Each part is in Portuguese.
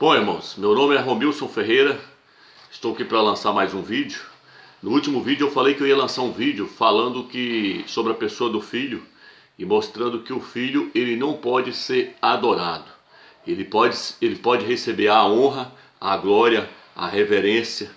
Bom, irmãos, meu nome é Romilson Ferreira, estou aqui para lançar mais um vídeo. No último vídeo eu falei que eu ia lançar um vídeo falando sobre a pessoa do filho e mostrando que o filho ele não pode ser adorado. Ele pode receber a honra, a glória, a reverência,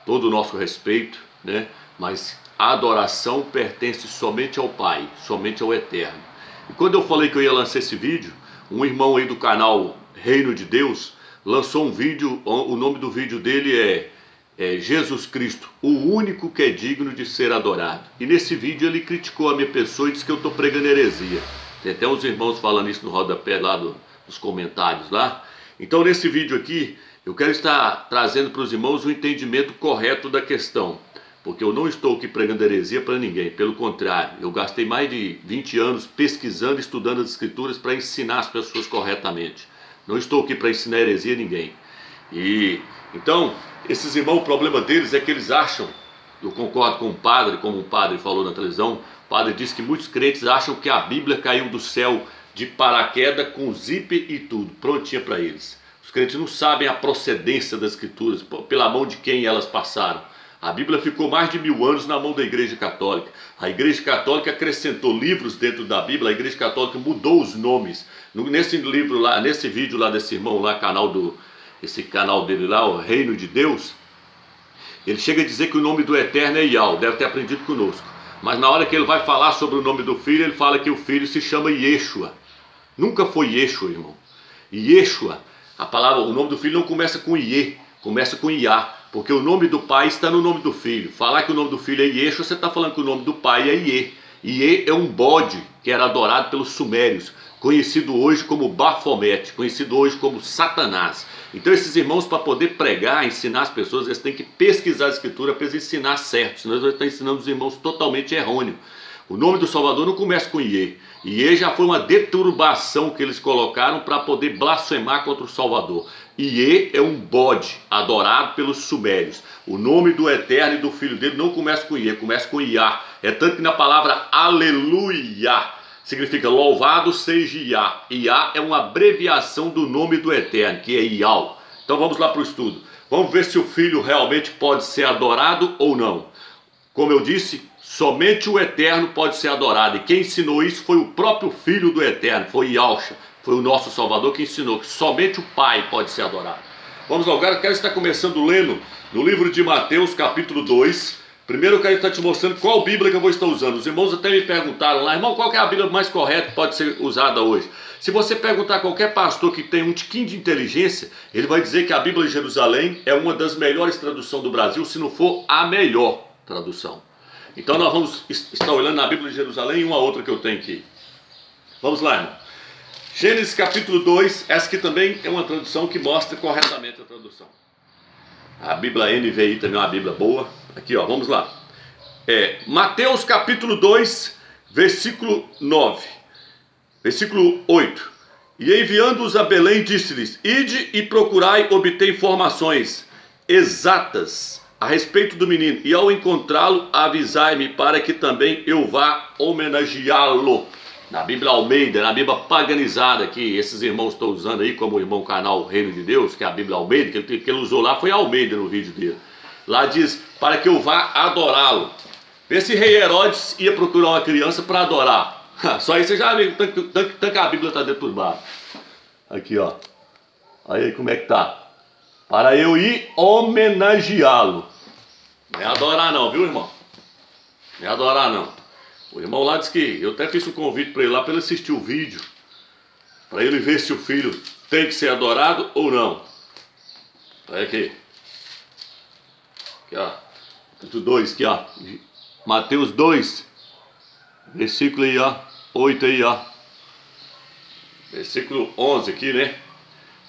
todo o nosso respeito, né? Mas a adoração pertence somente ao Pai, somente ao Eterno. E quando eu falei que eu ia lançar esse vídeo, um irmão aí do canal Reino de Deus lançou um vídeo, o nome do vídeo dele é Jesus Cristo, o único que é digno de ser adorado. E nesse vídeo ele criticou a minha pessoa e disse que eu estou pregando heresia. Tem até uns irmãos falando isso no rodapé lá nos comentários lá. Então nesse vídeo aqui eu quero estar trazendo para os irmãos o entendimento correto da questão. Porque eu não estou aqui pregando heresia para ninguém, pelo contrário, eu gastei mais de 20 anos pesquisando e estudando as escrituras para ensinar as pessoas corretamente. Não estou aqui para ensinar heresia a ninguém. Então, esses irmãos, o problema deles é que eles acham, eu concordo com o padre, como um padre falou na televisão, o padre disse que muitos crentes acham que a Bíblia caiu do céu de paraquedas com zíper e tudo, prontinha para eles. Os crentes não sabem a procedência das escrituras, pela mão de quem elas passaram. A Bíblia ficou mais de 1000 anos na mão da Igreja Católica. A Igreja Católica acrescentou livros dentro da Bíblia, a Igreja Católica mudou os nomes. Nesse livro lá, nesse vídeo lá desse irmão lá, esse canal dele lá, o Reino de Deus, ele chega a dizer que o nome do Eterno é Yahweh, deve ter aprendido conosco. Mas na hora que ele vai falar sobre o nome do filho, ele fala que o filho se chama Yeshua. Nunca foi Yeshua, irmão. Yeshua, o nome do filho não começa com Iê, começa com Iá. Porque o nome do pai está no nome do filho. Falar que o nome do filho é Yeshua, você está falando que o nome do pai é Iê. Iê é um bode que era adorado pelos sumérios, conhecido hoje como Bafomete, conhecido hoje como Satanás. Então esses irmãos, para poder pregar, ensinar as pessoas, eles têm que pesquisar a escritura para eles ensinar certo, senão eles estão ensinando os irmãos totalmente errôneo. O nome do Salvador não começa com Iê. Iê já foi uma deturbação que eles colocaram para poder blasfemar contra o Salvador. Iê é um bode adorado pelos sumérios. O nome do Eterno e do Filho dele não começa com Iê, começa com Iá. É tanto que na palavra Aleluia significa louvado seja Iá. Iá é uma abreviação do nome do Eterno, que é Iau. Então vamos lá para o estudo. Vamos ver se o Filho realmente pode ser adorado ou não. Como eu disse, somente o Eterno pode ser adorado. E quem ensinou isso foi o próprio Filho do Eterno, foi Yahshua. Foi o nosso Salvador que ensinou que somente o Pai pode ser adorado. Vamos lá, agora eu quero estar começando lendo no livro de Mateus, capítulo 2. Primeiro eu quero estar te mostrando qual Bíblia que eu vou estar usando. Os irmãos até me perguntaram lá, irmão, qual que é a Bíblia mais correta que pode ser usada hoje? Se você perguntar a qualquer pastor que tem um tiquinho de inteligência, ele vai dizer que a Bíblia de Jerusalém é uma das melhores traduções do Brasil, se não for a melhor tradução. Então nós vamos estar olhando na Bíblia de Jerusalém e uma outra que eu tenho aqui. Vamos lá, irmão. Gênesis capítulo 2, essa aqui também é uma tradução que mostra corretamente a tradução. A Bíblia NVI também é uma Bíblia boa. Aqui, ó, vamos lá. Mateus capítulo 2, versículo 9. Versículo 8. E enviando-os a Belém, disse-lhes: Ide e procurai obter informações exatas a respeito do menino, e ao encontrá-lo, avisai-me para que também eu vá homenageá-lo. Na Bíblia Almeida, na Bíblia paganizada que esses irmãos estão usando aí, como o irmão canal Reino de Deus, que é a Bíblia Almeida, que ele usou lá foi Almeida no vídeo dele. Lá diz, para que eu vá adorá-lo. Esse rei Herodes ia procurar uma criança para adorar. Só aí você já vê tanto que a Bíblia está deturbada. Aqui, ó. Aí como é que tá? Para eu ir homenageá-lo. Não é adorar não, viu, irmão? Não é adorar não. O irmão lá disse que eu até fiz um convite para ele lá, para ele assistir o vídeo, para ele ver se o filho tem que ser adorado ou não. Olha aqui. Aqui, ó. Capítulo 2, aqui, ó. Mateus 2, versículo aí, ó. 8 aí, ó. Versículo 11 aqui, né?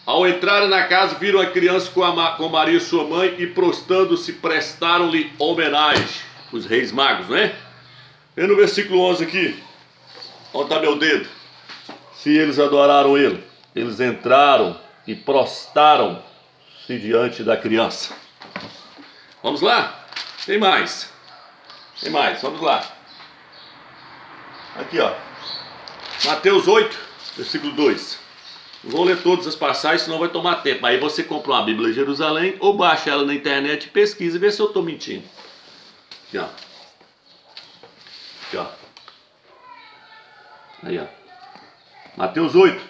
Ao entrarem na casa, viram a criança com Maria, sua mãe, e prostrando-se, prestaram-lhe homenagem. Os reis magos, né? E no versículo 11 aqui, onde está meu dedo? Se eles adoraram ele, eles entraram e prostraram-se diante da criança. Vamos lá? Tem mais. Tem mais, vamos lá. Aqui, ó. Mateus 8, versículo 2. Não vou ler todas as passagens, senão vai tomar tempo. Aí você compra uma Bíblia de Jerusalém ou baixa ela na internet, pesquisa e vê se eu estou mentindo. Aqui, ó. Aqui, ó. Aí, ó. Mateus 8.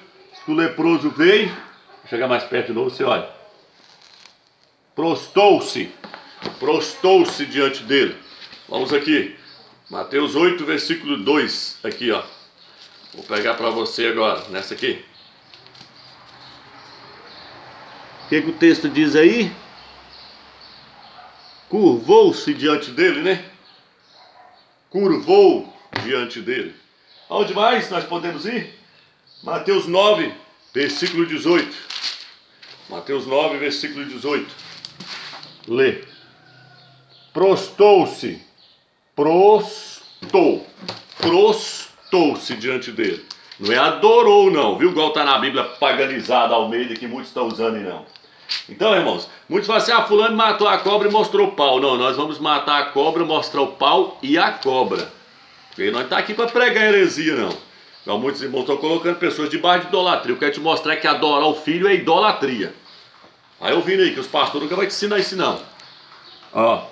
Se o leproso veio, vou chegar mais perto de novo, você olha. Prostou-se diante dele. Vamos aqui. Mateus 8, versículo 2. Aqui, ó. Vou pegar para você agora, nessa aqui. O que o texto diz aí? Curvou-se diante dele, né? Curvou diante dele. Aonde mais nós podemos ir? Mateus 9, versículo 18. Mateus 9, versículo 18. Lê. Prostou-se diante dele. Não é adorou não, viu? Igual está na Bíblia paganizada Almeida, que muitos estão usando e não. Então, irmãos, muitos falam assim, fulano matou a cobra e mostrou o pau. Não, nós vamos matar a cobra, mostrar o pau e a cobra. Porque nós não estamos aqui para pregar heresia, não. Então, muitos irmãos estão colocando pessoas debaixo de idolatria. Eu quero te mostrar que adorar o filho é idolatria. Aí ouvindo aí que os pastores nunca vão te ensinar isso não. Ó.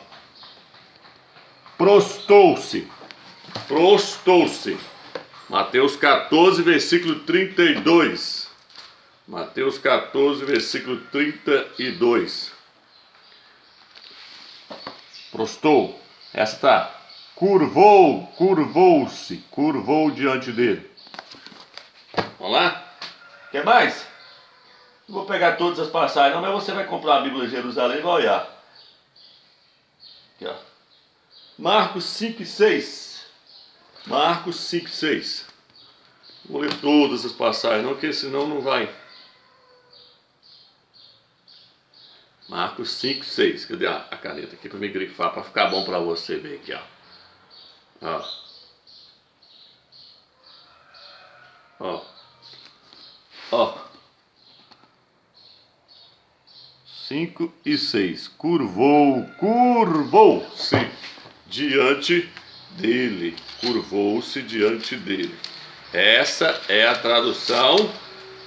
Prostou-se. Mateus 14, versículo 32. Mateus 14, versículo 32. Prostou. Essa tá. Curvou-se diante dele. Vamos lá? Quer mais? Não vou pegar todas as passagens não, mas você vai comprar a Bíblia de Jerusalém e vai olhar. Aqui, ó. Marcos 5 e 6. Marcos 5 e 6. Vou ler todas as passagens não, porque senão não vai. Marcos 5 e 6. Cadê a caneta aqui para me grifar, para ficar bom para você ver aqui, ó. Ó. Ó. Ó. 5 e 6. Curvou-se diante dele. Curvou-se diante dele. Essa é a tradução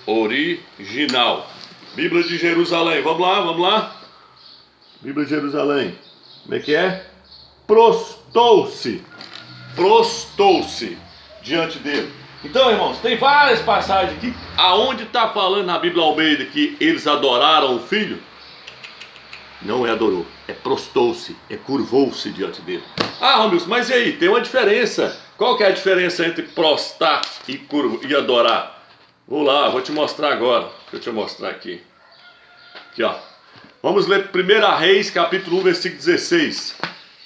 original. Bíblia de Jerusalém. Vamos lá. Bíblia de Jerusalém. Como é que é? Prostou-se diante dele. Então, irmãos, tem várias passagens aqui. Aonde está falando na Bíblia Almeida que eles adoraram o filho? Não é adorou, é prostou-se, é curvou-se diante dele. Ah, Romilson, mas e aí? Tem uma diferença. Qual que é a diferença entre prostar e adorar? Vou lá, vou te mostrar agora. Deixa eu te mostrar aqui. Aqui, ó. Vamos ler 1 Reis, capítulo 1, versículo 16.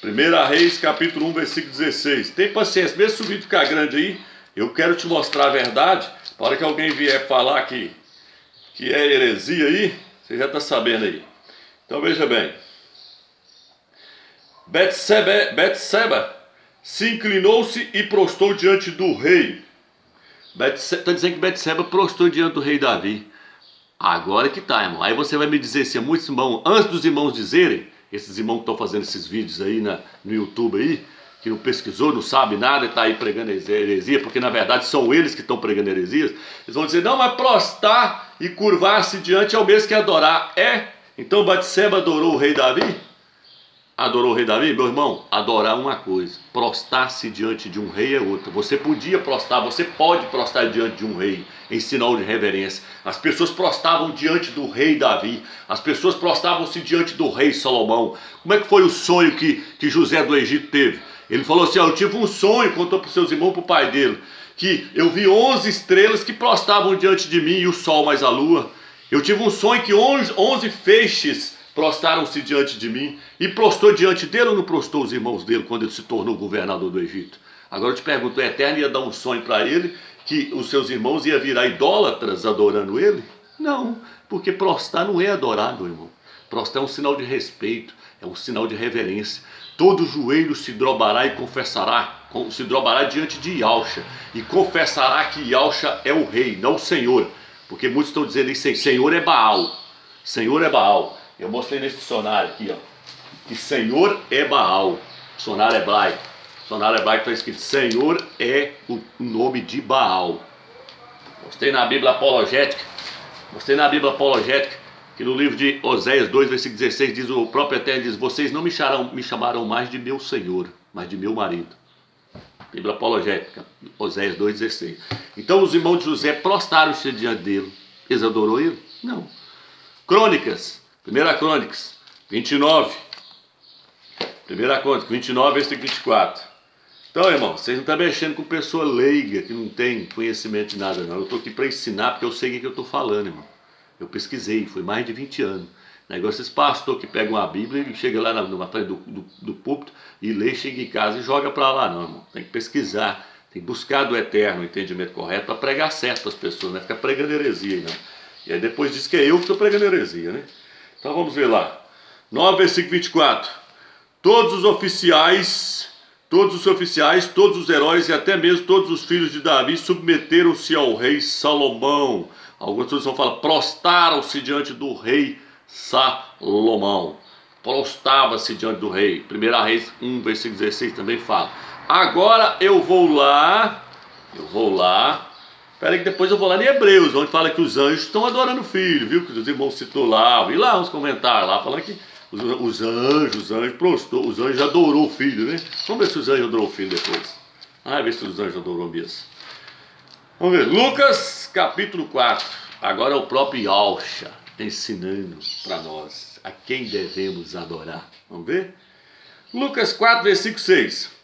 1 Reis, capítulo 1, versículo 16. Tem paciência, mesmo se o vídeo ficar grande aí, eu quero te mostrar a verdade. Para hora que alguém vier falar que é heresia aí, você já está sabendo aí. Então veja bem. Betseba se inclinou-se e prostou diante do rei. Está dizendo que Betseba prostou diante do rei Davi. Agora que tá, irmão. Aí você vai me dizer se muitos irmãos, antes dos irmãos dizerem, esses irmãos que estão fazendo esses vídeos aí no YouTube aí, que não pesquisou, não sabe nada e está aí pregando heresia, porque na verdade são eles que estão pregando heresias, eles vão dizer, não, mas prostar e curvar-se diante é o mesmo que adorar. Então Batseba adorou o rei Davi? Adorou o rei Davi? Meu irmão, adorar é uma coisa, prostar-se diante de um rei é outra. Você podia prostar, você pode prostar diante de um rei em sinal de reverência. As pessoas prostavam diante do rei Davi, as pessoas prostavam-se diante do rei Salomão. Como é que foi o sonho que José do Egito teve? Ele falou assim, eu tive um sonho, contou para os seus irmãos, para o pai dele, que eu vi 11 estrelas que prostavam diante de mim, e o sol mais a lua. Eu tive um sonho que 11 feixes prostaram-se diante de mim. E prostou diante dele ou não prostou os irmãos dele quando ele se tornou governador do Egito? Agora eu te pergunto, o Eterno ia dar um sonho para ele que os seus irmãos iam virar idólatras adorando ele? Não, porque prostar não é adorar, meu irmão. Prostar é um sinal de respeito, é um sinal de reverência. Todo joelho se drobará e confessará, se drobará diante de Yahshua, e confessará que Yahshua é o rei, não o Senhor. Porque muitos estão dizendo que Senhor é Baal. Senhor é Baal. Eu mostrei nesse dicionário aqui, ó, que Senhor é Baal. Dicionário hebraico. Dicionário hebraico está escrito Senhor é o nome de Baal. Mostrei na Bíblia Apologética Mostrei na Bíblia Apologética, que no livro de Oséias 2, versículo 16, diz, o próprio Eterno diz, vocês não me chamarão mais de meu Senhor, mas de meu marido. Bíblia Apologética, Oséias 2,16. Então os irmãos de José prostraram-se diante dele. Eles adorou ele? Não. Crônicas, 1 Crônicas, 29. 1 Crônicas, 29, versículo 24. Então, irmão, vocês não estão mexendo com pessoa leiga, que não tem conhecimento de nada, não. Eu estou aqui para ensinar, porque eu sei o que eu estou falando, irmão. Eu pesquisei, foi mais de 20 anos. Negócio esse pastor que pega uma Bíblia e chega lá na frente do púlpito e lê, chega em casa e joga para lá, não, irmão. Tem que pesquisar, tem que buscar do Eterno o entendimento correto para pregar certo para as pessoas, não é ficar pregando heresia aí, não. E aí depois diz que é eu que estou pregando heresia, né? Então vamos ver lá. 9, versículo 24. Todos os oficiais, todos os heróis e até mesmo todos os filhos de Davi submeteram-se ao rei Salomão. Algumas traduções falam, prostaram-se diante do rei Salomão. Prostrava-se diante do rei. 1 Reis 1, versículo 16 também fala. Agora eu vou lá. Espera aí que depois eu vou lá em Hebreus, onde fala que os anjos estão adorando o filho, viu? Que os irmãos citou lá. E lá uns comentários lá, falando que os anjos prostrou, os anjos adorou o filho, né? Vamos ver se os anjos adorou o filho depois. Vamos ver se os anjos adorou mesmo. Vamos ver. Lucas, capítulo 4. Agora é o próprio Yahshua ensinando para nós a quem devemos adorar. Vamos ver? Lucas 4, versículo 6.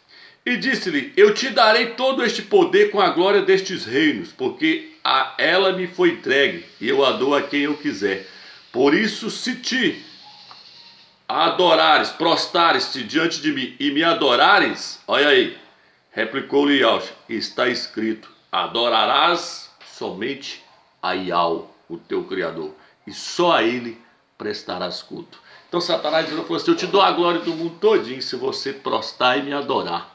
E disse-lhe, eu te darei todo este poder com a glória destes reinos, porque a ela me foi entregue, e eu a dou a quem eu quiser. Por isso, se te adorares, prostares-te diante de mim e me adorares, olha aí, replicou-lhe Yahshua, está escrito, adorarás somente a Yahweh, o teu Criador, e só a Ele prestarás culto. Então Satanás falou assim, eu te dou a glória do mundo todinho se você prostrar e me adorar.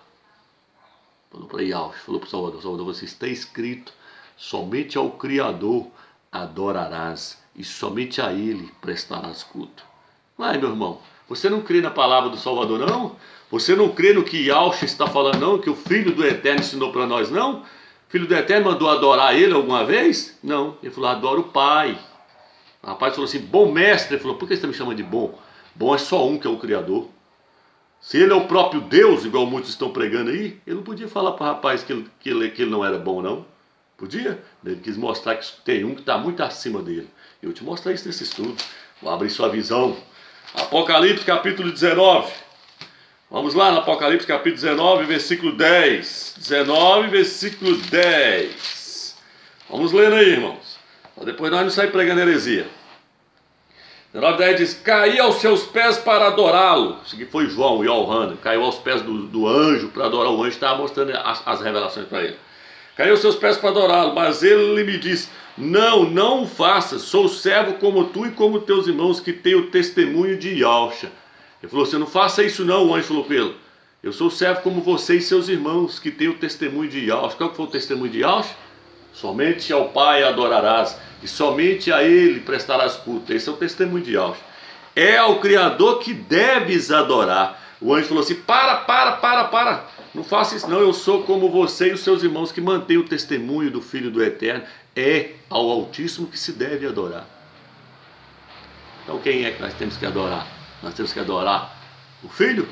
Falou para Yahweh, falou para o Salvador, você está escrito, somente ao Criador adorarás, e somente a Ele prestarás culto. Vai, meu irmão, você não crê na palavra do Salvador, não? Você não crê no que Yahshua está falando, não? Que o Filho do Eterno ensinou para nós, não? O Filho do Eterno mandou adorar Ele alguma vez? Não, ele falou, adora o Pai. O rapaz falou assim, bom mestre, ele falou, por que você me chama de bom? Bom é só um, que é o Criador. Se ele é o próprio Deus, igual muitos estão pregando aí, ele não podia falar para o rapaz que ele não era bom, não. Podia? Ele quis mostrar que tem um que está muito acima dele. Eu te mostrar isso nesse estudo. Vou abrir sua visão. Apocalipse capítulo 19. Vamos lá no Apocalipse capítulo 19, versículo 10. 19, versículo 10. Vamos ler aí, irmãos. Depois nós não saímos pregando heresia. 19:10 diz, caí aos seus pés para adorá-lo. Isso aqui foi João, o Yohanan. Caiu aos pés do anjo para adorar o anjo. Estava mostrando as revelações para ele. Caiu aos seus pés para adorá-lo. Mas ele me disse, não o faças. Sou servo como tu e como teus irmãos que têm o testemunho de Yahshua. Ele falou assim, não faça isso não, o anjo falou para ele. Eu sou servo como você e seus irmãos que têm o testemunho de Yahshua. Qual que foi o testemunho de Yahshua? Somente ao Pai adorarás, e somente a Ele prestarás culto. Esse é o testemunho de Yahshua. É ao Criador que deves adorar. O anjo falou assim, para. Não faça isso não, eu sou como você e os seus irmãos que mantêm o testemunho do Filho do Eterno. É ao Altíssimo que se deve adorar. Então quem é que nós temos que adorar? Nós temos que adorar o Filho?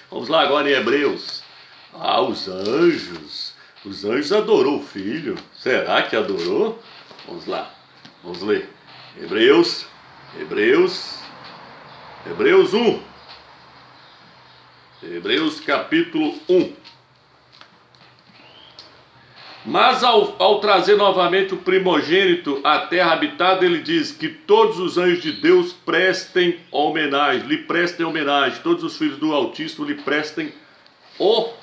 Vamos lá agora em Hebreus. Os anjos. Os anjos adorou o Filho. Será que adorou? Vamos lá. Vamos ler. Hebreus 1. Hebreus capítulo 1. Mas ao trazer novamente o primogênito à terra habitada, ele diz que todos os anjos de Deus prestem homenagem, lhe prestem homenagem. Todos os filhos do Altíssimo lhe prestem homenagem.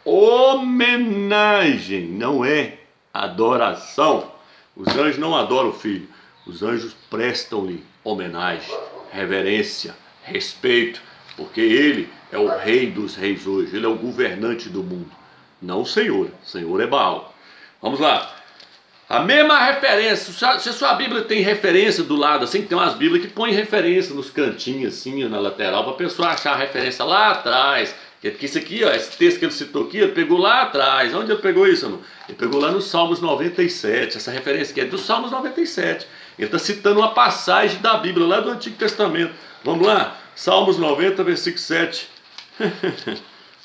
Homenagem, não é adoração. Os anjos não adoram o Filho. Os anjos prestam-lhe homenagem, reverência, respeito, porque ele é o rei dos reis hoje, ele é o governante do mundo, não o Senhor. O Senhor é Baal. Vamos lá. A mesma referência, se a sua Bíblia tem referência do lado, assim, tem umas Bíblias que põem referência nos cantinhos, assim, na lateral, para a pessoa achar a referência lá atrás, Porque isso aqui, ó, esse texto que ele citou aqui, ele pegou lá atrás. Onde ele pegou isso, irmão? Ele pegou lá no Salmos 97, essa referência aqui é do Salmos 97. Ele está citando uma passagem da Bíblia, lá do Antigo Testamento. Vamos lá, Salmos 90, versículo 7.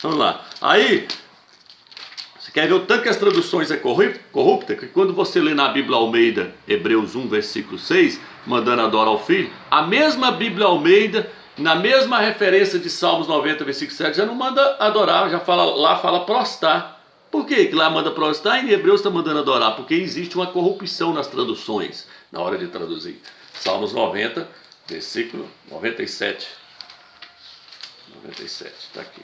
Vamos lá. Aí, você quer ver o tanto que as traduções é corrupta? Que quando você lê na Bíblia Almeida, Hebreus 1, versículo 6, mandando adorar o Filho, a mesma Bíblia Almeida, na mesma referência de Salmos 90, versículo 7, já não manda adorar, já fala, lá fala prostrar. Por que lá manda prostrar e em Hebreus está mandando adorar? Porque existe uma corrupção nas traduções, na hora de traduzir. Salmos 90, versículo 97. 97, está aqui.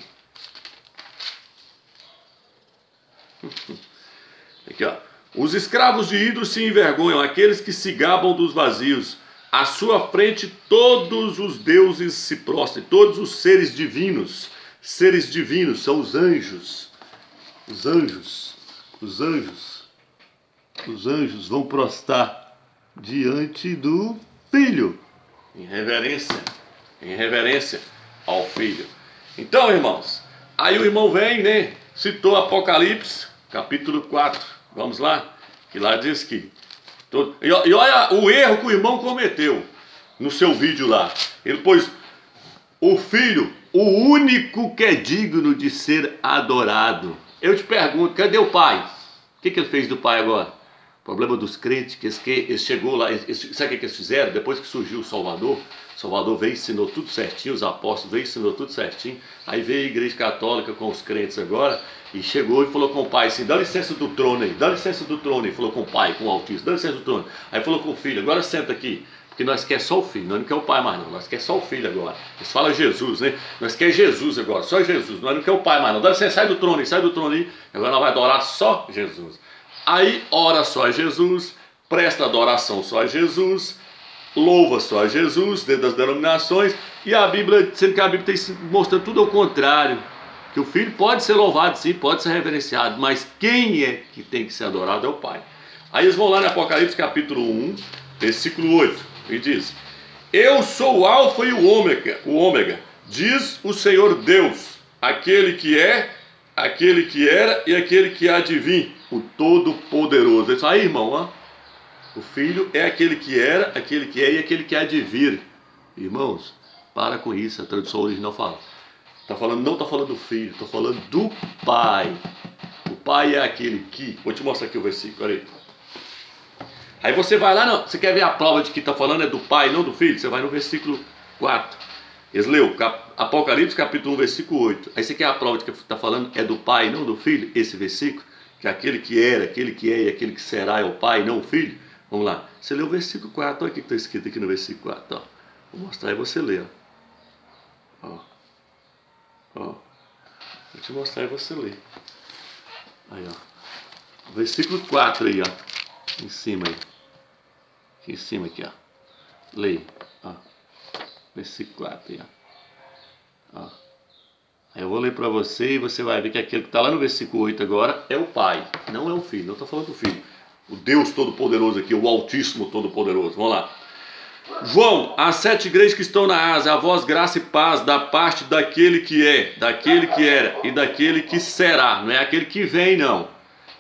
Aqui, ó. Os escravos de ídolos se envergonham, aqueles que se gabam dos vazios. À sua frente todos os deuses se prostrem, todos os seres divinos. Seres divinos são os anjos. Os anjos vão prostrar diante do Filho, em reverência ao Filho. Então, irmãos, aí o irmão vem, né? Citou Apocalipse, capítulo 4. Vamos lá, que lá diz que... E olha o erro que o irmão cometeu no seu vídeo lá. Ele pôs o Filho, o único que é digno de ser adorado. Eu te pergunto, cadê o Pai? O que ele fez do Pai agora? O problema dos crentes, que eles chegou lá, sabe o que eles fizeram? Depois que surgiu o Salvador veio e ensinou tudo certinho, os apóstolos veio e ensinou tudo certinho. Aí veio a Igreja Católica com os crentes agora, e chegou e falou com o Pai assim, dá licença do trono aí, dá licença do trono. E falou com o Pai, com o Altíssimo, dá licença do trono. Aí falou com o Filho, agora senta aqui. Porque nós quer só o Filho, nós não quer o Pai mais não, nós quer só o Filho agora. Eles falam Jesus, né? Nós quer Jesus agora, só Jesus, nós não quer o Pai mais não. Dá licença, sai do trono aí, agora nós vamos adorar só Jesus. Aí ora só a Jesus, presta adoração só a Jesus, louva só a Jesus, dentro das denominações, e a Bíblia, sendo que a Bíblia está mostrando tudo ao contrário, que o Filho pode ser louvado sim, pode ser reverenciado, mas quem é que tem que ser adorado é o Pai. Aí eles vão lá no Apocalipse capítulo 1, versículo 8, e diz: eu sou o Alfa e o ômega, diz o Senhor Deus, aquele que é, aquele que era e aquele que há de vir, o Todo-Poderoso. Isso aí, irmão, ó. O Filho é aquele que era, aquele que é e aquele que há de vir. Irmãos, para com isso, a tradução original fala. Não está falando do Filho, está falando do Pai. O Pai é aquele que... Vou te mostrar aqui o versículo, olha aí. Aí você vai lá, não, você quer ver a prova de que está falando é do Pai, não do Filho? Você vai no versículo 4. Eles leu Apocalipse capítulo 1, versículo 8. Aí você quer a prova de que está falando é do Pai, não do Filho? Esse versículo, que aquele que era, aquele que é e aquele que será é o Pai, não o Filho. Vamos lá, você lê o versículo 4, olha o que está escrito aqui no versículo 4. Ó. Vou mostrar e você lê. Ó. Vou te mostrar e você lê. Aí, ó. Versículo 4 aí, ó. Em cima aí. Aqui em cima aqui, ó. Leia. Ó. Versículo 4 aí, ó. Aí eu vou ler para você e você vai ver que aquele que está lá no versículo 8 agora é o Pai, não é o Filho. Não estou falando do Filho. O Deus Todo-Poderoso aqui, o Altíssimo Todo-Poderoso. Vamos lá. João, as 7 igrejas que estão na Ásia, a vós graça e paz da parte daquele que é, daquele que era e daquele que será. Não é aquele que vem, não.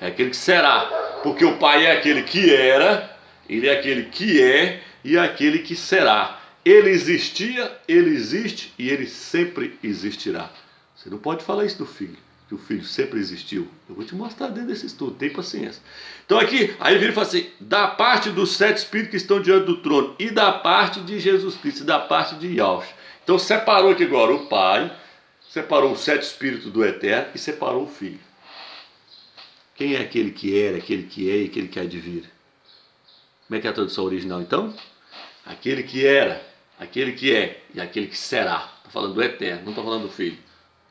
É aquele que será. Porque o Pai é aquele que era, ele é aquele que é e aquele que será. Ele existia, ele existe e ele sempre existirá. Você não pode falar isso do Filho, que o Filho sempre existiu. Eu vou te mostrar dentro desse estudo, tem paciência. Então aqui, aí ele vira e fala assim, da parte dos 7 espíritos que estão diante do trono, e da parte de Jesus Cristo, e da parte de Yahweh. Então separou aqui agora o Pai, separou os 7 espíritos do Eterno e separou o Filho. Quem é aquele que era, aquele que é e aquele que há de vir? Como é que é a tradução original então? Aquele que era, aquele que é e aquele que será. Está falando do Eterno, não está falando do Filho.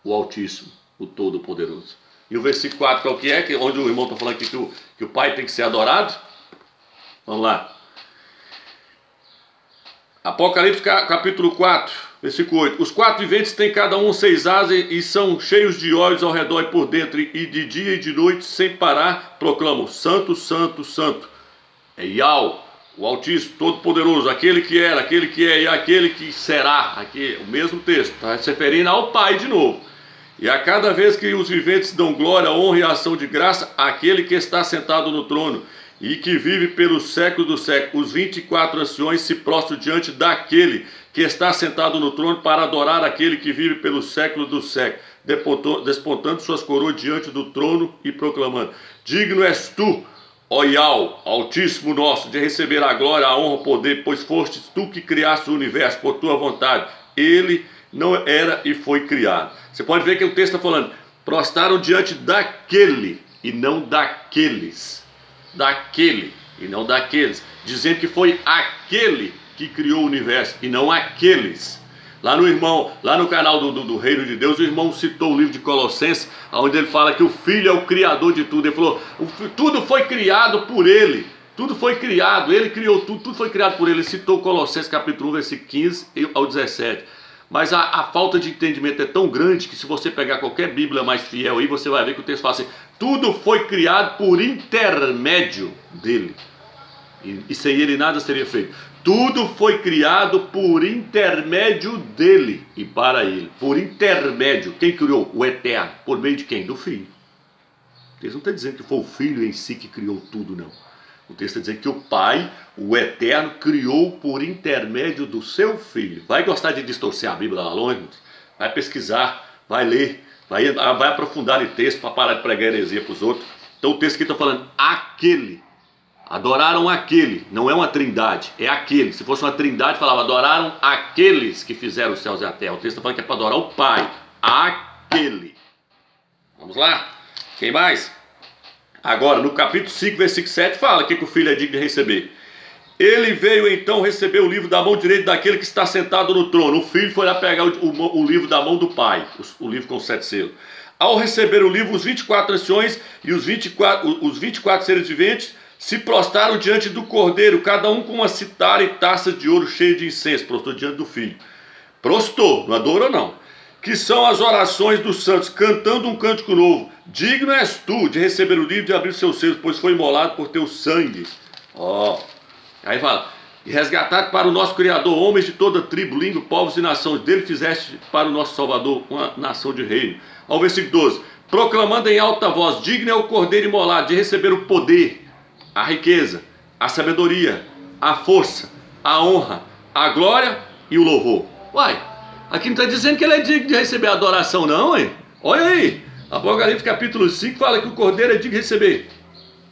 O Altíssimo, o Todo-Poderoso. E o versículo 4, qual que é? Onde o irmão está falando aqui que o Pai tem que ser adorado? Vamos lá. Apocalipse capítulo 4, versículo 8. Os 4 viventes têm cada um 6 asas e são cheios de olhos ao redor e por dentro, e de dia e de noite, sem parar, proclamam: Santo, Santo, Santo. É Yahweh, o Altíssimo, Todo-Poderoso, aquele que era, aquele que é e aquele que será. Aqui, o mesmo texto, está se referindo ao Pai de novo. E a cada vez que os viventes dão glória, honra e ação de graça àquele que está sentado no trono e que vive pelo século dos séculos, os 24 anciões se prostram diante daquele que está sentado no trono para adorar aquele que vive pelo século dos séculos, despontando suas coroas diante do trono e proclamando: digno és tu, ó Yahweh, Altíssimo nosso, de receber a glória, a honra, o poder, pois fostes tu que criaste o universo por tua vontade. Ele não era e foi criado. Você pode ver que o texto está falando: prostraram diante daquele e não daqueles. Daquele e não daqueles. Dizendo que foi aquele que criou o universo e não aqueles. Lá no canal do Reino de Deus, o irmão citou o livro de Colossenses, onde ele fala que o Filho é o criador de tudo. Ele falou: tudo foi criado por ele. Tudo foi criado, ele criou tudo, tudo foi criado por ele. Ele citou Colossenses capítulo 1, versículo 15 ao 17. Mas a falta de entendimento é tão grande que se você pegar qualquer Bíblia mais fiel aí, você vai ver que o texto fala assim: tudo foi criado por intermédio dele. E sem ele nada seria feito. Tudo foi criado por intermédio dele e para ele. Por intermédio. Quem criou? O Eterno. Por meio de quem? Do Filho. O texto não está dizendo que foi o Filho em si que criou tudo, não. O texto está dizendo que o Pai, o Eterno, criou por intermédio do seu Filho. Vai gostar de distorcer a Bíblia lá longe? Vai pesquisar, vai ler, vai aprofundar em texto para parar de pregar heresia para os outros. Então o texto aqui está falando aquele. Adoraram aquele, não é uma trindade, é aquele. Se fosse uma trindade, falava: adoraram aqueles que fizeram os céus e a terra. O texto está falando que é para adorar o Pai, aquele. Vamos lá, quem mais? Agora, no capítulo 5, versículo 7, fala que o Filho é digno de receber. Ele veio então receber o livro da mão direita daquele que está sentado no trono. O Filho foi lá pegar o livro da mão do Pai, o livro com 7 selos. Ao receber o livro, os 24 anciões e os 24 seres viventes se prostraram diante do Cordeiro, cada um com uma citara e taça de ouro cheia de incenso. Prostrou diante do Filho. Prostou, não adorou não. Que são as orações dos santos, cantando um cântico novo. Digno és tu de receber o livro e de abrir os seus selos, pois foi imolado por teu sangue. Aí fala: e resgatado para o nosso Criador homens de toda tribo, língua, povos e nações. Dele fizeste para o nosso Salvador uma nação de reino. Ao versículo 12: proclamando em alta voz: digno é o Cordeiro imolado de receber o poder, a riqueza, a sabedoria, a força, a honra, a glória e o louvor. Uai, aqui não está dizendo que ele é digno de receber adoração não, hein? Olha aí, Apocalipse capítulo 5 fala que o Cordeiro é digno de receber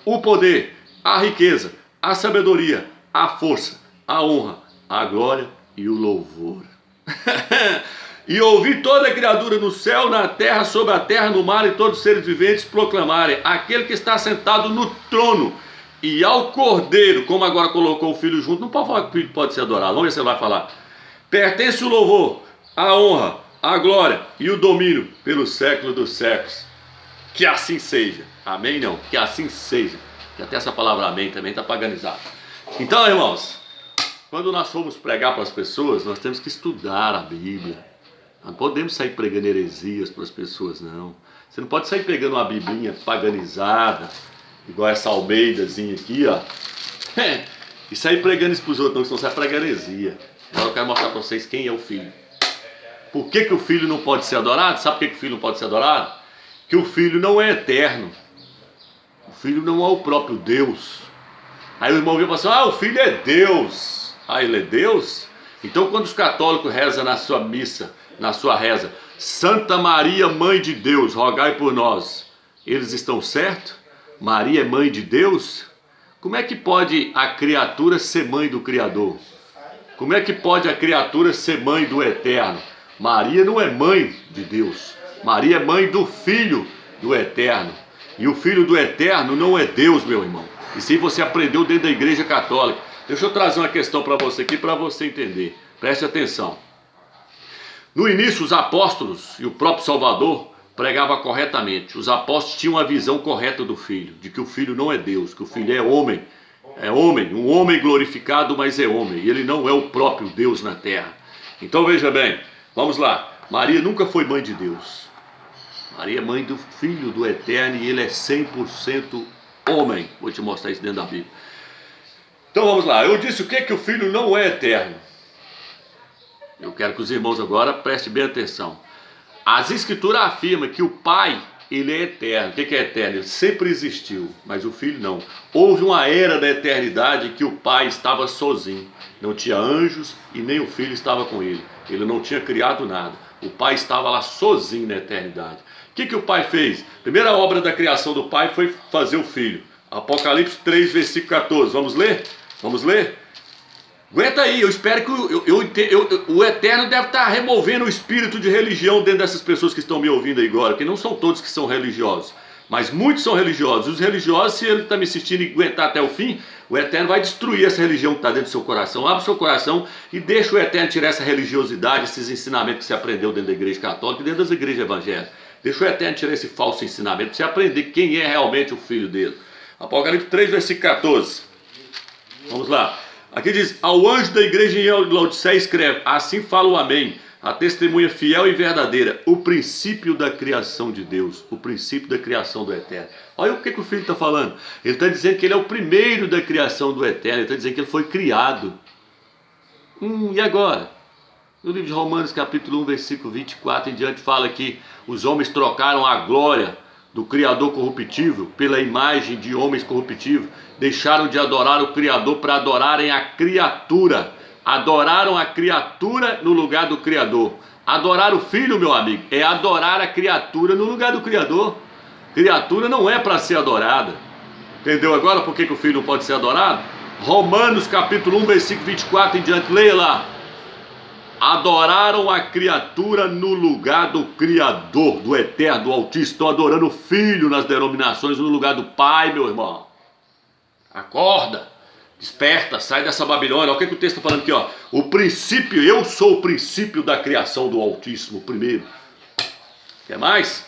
o poder, a riqueza, a sabedoria, a força, a honra, a glória e o louvor. E ouvi toda a criatura no céu, na terra, sobre a terra, no mar e todos os seres viventes proclamarem: aquele que está sentado no trono e ao Cordeiro, como agora colocou o Filho junto, não pode falar que o Filho pode ser adorado, vamos ver se ele vai falar: pertence o louvor, a honra, a glória e o domínio pelo século dos séculos. Que assim seja. Amém? Não, que assim seja. Que até essa palavra amém também está paganizada. Então, irmãos, quando nós formos pregar para as pessoas, nós temos que estudar a Bíblia. Não podemos sair pregando heresias para as pessoas, não. Você não pode sair pegando uma biblinha paganizada, igual essa Almeidazinha aqui, ó. E sair pregando isso para os outros, não, senão você vai pregar heresia. Agora eu quero mostrar para vocês quem é o Filho. Por que o Filho não pode ser adorado? Sabe por que o Filho não pode ser adorado? Que o Filho não é eterno. O Filho não é o próprio Deus. Aí o irmão viu e falou assim: o Filho é Deus. Ele é Deus? Então quando os católicos rezam na sua missa, na sua reza: Santa Maria, Mãe de Deus, rogai por nós, eles estão certos? Maria é mãe de Deus? Como é que pode a criatura ser mãe do Criador? Como é que pode a criatura ser mãe do Eterno? Maria não é mãe de Deus. Maria é mãe do Filho do Eterno. E o Filho do Eterno não é Deus, meu irmão. Isso aí você aprendeu dentro da Igreja Católica. Deixa eu trazer uma questão para você aqui, para você entender. Preste atenção. No início, os apóstolos e o próprio Salvador pregavam corretamente. Os apóstolos tinham a visão correta do Filho, de que o Filho não é Deus, que o Filho é homem. É homem, um homem glorificado, mas é homem. E ele não é o próprio Deus na terra. Então veja bem, vamos lá. Maria nunca foi mãe de Deus. Maria é mãe do Filho do Eterno e ele é 100% homem. Vou te mostrar isso dentro da Bíblia. Então vamos lá. Eu disse o que o Filho não é eterno. Eu quero que os irmãos agora prestem bem atenção. As escrituras afirmam que o Pai, ele é eterno. O que é eterno? Ele sempre existiu, mas o Filho não. Houve uma era da eternidade que o Pai estava sozinho. Não tinha anjos e nem o Filho estava com ele. Ele não tinha criado nada. O Pai estava lá sozinho na eternidade. O que o Pai fez? A primeira obra da criação do Pai foi fazer o Filho. Apocalipse 3, versículo 14. Vamos ler? Vamos ler? Aguenta aí, eu espero que o Eterno deve estar removendo o espírito de religião dentro dessas pessoas que estão me ouvindo aí agora, que não são todos que são religiosos, mas muitos são religiosos. Os religiosos, se ele está me assistindo e aguentar até o fim, o Eterno vai destruir essa religião que está dentro do seu coração. Abre o seu coração e deixa o Eterno tirar essa religiosidade, esses ensinamentos que você aprendeu dentro da igreja católica e dentro das igrejas evangélicas. Deixa o Eterno tirar esse falso ensinamento para você aprender quem é realmente o Filho dele. Apocalipse 3, versículo 14. Vamos lá. Aqui diz: ao anjo da igreja em Laodiceia escreve: assim fala o Amém, a testemunha fiel e verdadeira, o princípio da criação de Deus, o princípio da criação do Eterno. Olha o que o Filho está falando. Ele está dizendo que ele é o primeiro da criação do Eterno. Ele está dizendo que ele foi criado. E agora? No livro de Romanos capítulo 1, versículo 24 em diante, fala que os homens trocaram a glória do Criador corruptível pela imagem de homens corruptíveis, deixaram de adorar o Criador para adorarem a criatura, adoraram a criatura no lugar do Criador. Adorar o Filho, meu amigo, é adorar a criatura no lugar do Criador. Criatura não é para ser adorada. Entendeu agora por que o Filho não pode ser adorado? Romanos capítulo 1, versículo 24 em diante, leia lá. Adoraram a criatura no lugar do Criador, do Eterno, do Altíssimo. Estão adorando o Filho nas denominações no lugar do Pai, meu irmão. Acorda, desperta, sai dessa Babilônia. Olha o que o texto está falando aqui, ó. O princípio, eu sou o princípio da criação do Altíssimo, primeiro. Quer mais?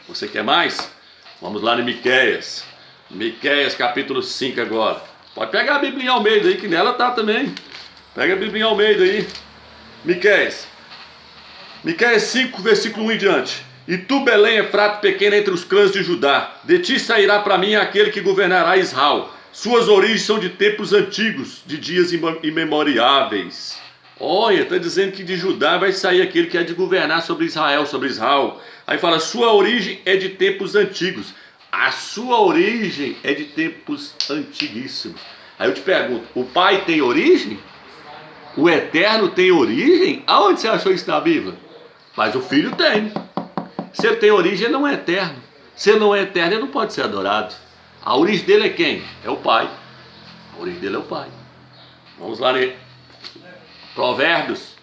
Você quer mais? Vamos lá em Miqueias. Miqueias capítulo 5 agora. Pode pegar a Bíblia em Almeida aí, que nela tá também. Pega a Bíblia em Almeida aí. Miqueias 5, versículo 1 em diante. E tu, Belém, Efrata, pequena entre os clãs de Judá, de ti sairá para mim aquele que governará Israel. Suas origens são de tempos antigos, de dias imemoriáveis. Olha, está dizendo que de Judá vai sair aquele que é de governar sobre Israel, Aí fala, sua origem é de tempos antigos. A sua origem é de tempos antiguíssimos. Aí eu te pergunto, o Pai tem origem? O Eterno tem origem? Aonde você achou isso na Bíblia? Mas o Filho tem. Se ele tem origem, ele não é eterno. Se ele não é eterno, ele não pode ser adorado. A origem dele é quem? É o Pai. A origem dele é o Pai. Vamos lá ler. Provérbios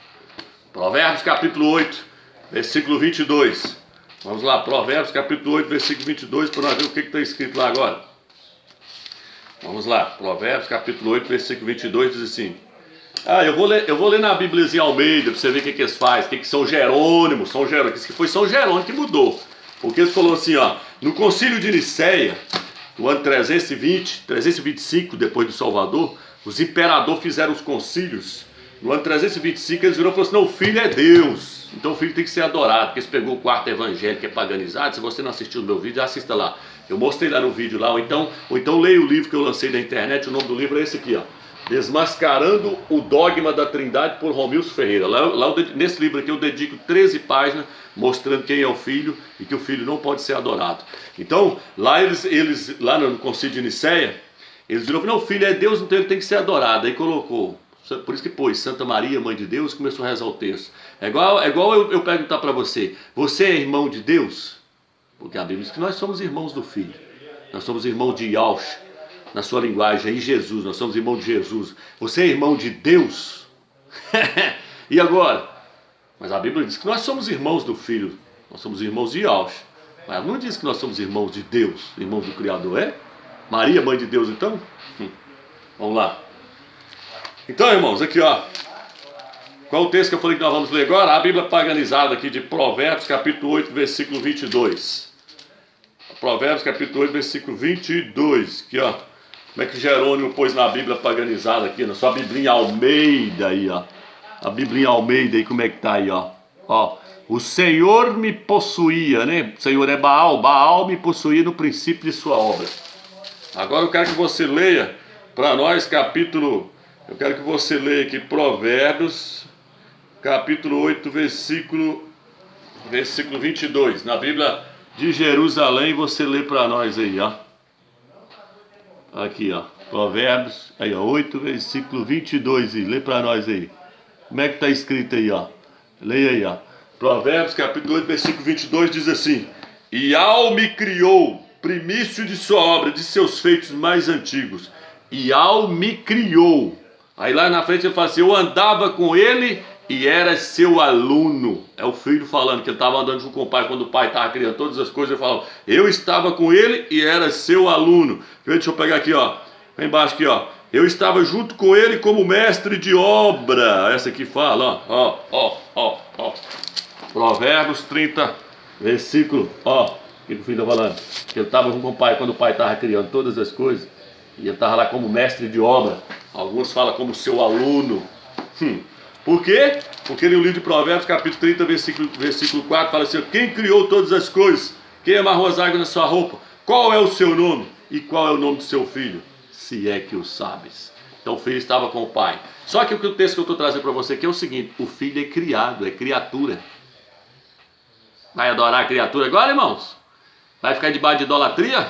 capítulo 8, versículo 22. Vamos lá, Provérbios capítulo 8, versículo 22, para nós ver o que está escrito lá agora. Vamos lá, Provérbios capítulo 8, versículo 22 diz assim. Eu vou ler na Bíbliazinha Almeida para você ver o que eles fazem, o que São Jerônimo, que foi São Jerônimo que mudou. Porque eles falaram assim, ó, no concílio de Nicéia, no ano 325 depois do Salvador, os imperadores fizeram os concílios. No ano 325 eles viram e falaram assim, não, o Filho é Deus, então o Filho tem que ser adorado, porque eles pegou o quarto evangelho que é paganizado. Se você não assistiu o meu vídeo, assista lá. Eu mostrei lá no vídeo lá, ou então leia o livro que eu lancei na internet, o nome do livro é esse aqui, ó. Desmascarando o Dogma da Trindade por Romilson Ferreira. Nesse livro aqui eu dedico 13 páginas mostrando quem é o Filho e que o Filho não pode ser adorado. Então, lá lá no concílio de Nicéia, eles viram, não, o Filho é Deus, então ele tem que ser adorado. Aí colocou, por isso que pôs Santa Maria, Mãe de Deus, começou a rezar o texto. É igual eu perguntar para você, você é irmão de Deus? Porque a Bíblia diz que nós somos irmãos do Filho. Nós somos irmãos de Yahshua. Na sua linguagem, aí Jesus, nós somos irmãos de Jesus. Você é irmão de Deus? E agora? Mas a Bíblia diz que nós somos irmãos do Filho. Nós somos irmãos de Yahshua. Mas não diz que nós somos irmãos de Deus, irmãos do Criador, é? Maria, mãe de Deus, então? Vamos lá. Então, irmãos, aqui ó. Qual o texto que eu falei que nós vamos ler agora? A Bíblia paganizada aqui de Provérbios, capítulo 8, versículo 22. Provérbios, capítulo 8, versículo 22. Aqui ó. Como é que Jerônimo pôs na Bíblia paganizada aqui, na sua Biblinha Almeida aí, ó. A Biblinha Almeida aí, como é que tá aí, ó. Ó, o Senhor me possuía, né? O Senhor é Baal. Baal me possuía no princípio de sua obra. Agora eu quero que você leia para nós eu quero que você leia aqui Provérbios, capítulo 8, versículo versículo 22. Na Bíblia de Jerusalém, você lê para nós aí, ó. Aqui, ó. Provérbios, aí, ó, 8, versículo 22. E lê para nós aí. Como é que está escrito aí, ó? Leia aí, ó. Provérbios, capítulo 8, versículo 22 diz assim: E ao me criou, primício de sua obra, de seus feitos mais antigos. E ao me criou. Aí lá na frente ele fala assim: eu andava com ele e era seu aluno. É o filho falando que ele estava andando junto com o pai quando o pai estava criando todas as coisas. Ele falava: eu estava com ele e era seu aluno. Deixa eu pegar aqui, ó. Embaixo aqui, ó. Eu estava junto com ele como mestre de obra. Essa aqui fala, ó. Provérbios 30, versículo, ó. O que o filho está falando? Que ele estava junto com o pai quando o pai estava criando todas as coisas. E ele estava lá como mestre de obra. Alguns falam como seu aluno. Por quê? Porque no livro de Provérbios, capítulo 30, versículo 4, fala assim: quem criou todas as coisas? Quem amarrou as águas na sua roupa? Qual é o seu nome? E qual é o nome do seu filho? Se é que o sabes. Então o filho estava com o pai. Só que o texto que eu estou trazendo para você aqui é o seguinte: o filho é criado, é criatura. Vai adorar a criatura agora, irmãos? Vai ficar debaixo de idolatria?